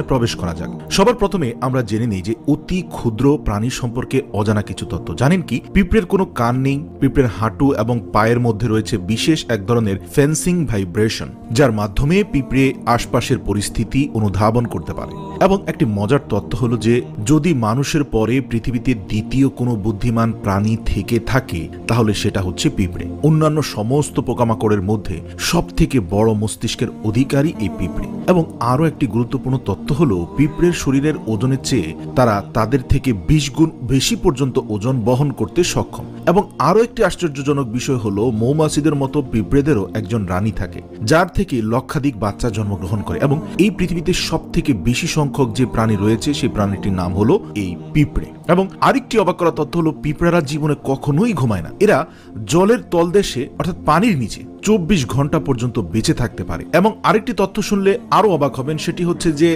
প্রবেশ করা যাক। সবার প্রথমে আমরা জেনে নিই যে অতি ক্ষুদ্র প্রাণী সম্পর্কে অজানা কিছু তথ্য। জানেন কি, পিঁপড়ের কোনো কান নেই। পিঁপড়ের হাঁটু এবং পায়ের মধ্যে রয়েছে বিশেষ এক ধরনের ফেন্সিং ভাইব্রেশন, যার মাধ্যমে পিঁপড়ে আশপাশের পরিস্থিতি অনুধাবন করতে পারে। এবং একটি মজার তথ্য হলো যে যদি মানুষের পরে পৃথিবীতে দ্বিতীয় কোনো বুদ্ধিমান প্রাণী থেকে থাকে তাহলে সেটা হচ্ছে পিঁপড়ে। অন্যান্য সমস্ত পোকামাকড়ের মধ্যে সব থেকে বড় মস্তিষ্কের অধিকারী এই পিঁপড়ে। এবং আরো একটি গুরুত্বপূর্ণ তথ্য হলো পিঁপড়ের শরীরের ওজনের চেয়ে তারা তাদের থেকে 20 গুণ বেশি পর্যন্ত ওজন বহন করতে সক্ষম। এবং আরো একটি আশ্চর্যজনক বিষয় হলো মৌমাছিদের মতো পিঁপড়েদেরও একজন রানী থাকে, যার থেকে লক্ষাধিক বাচ্চা জন্মগ্রহণ করে। এবং এই পৃথিবীতে সব থেকে বেশি সংখ্যক যে প্রাণী রয়েছে সেই প্রাণীটির নাম হলো এই পিঁপড়ে। এবং আরেকটি অবাক করা তথ্য হলো পিঁপড়ারা জীবনে কখনোই ঘুমায় না। এরা জলের তলদেশে অর্থাৎ পানির নিচে 24 ঘন্টা পর্যন্ত বেঁচে থাকতে পারে। এবং আরেকটি তথ্য শুনলে আরো অবাক হবেন, সেটি হচ্ছে যে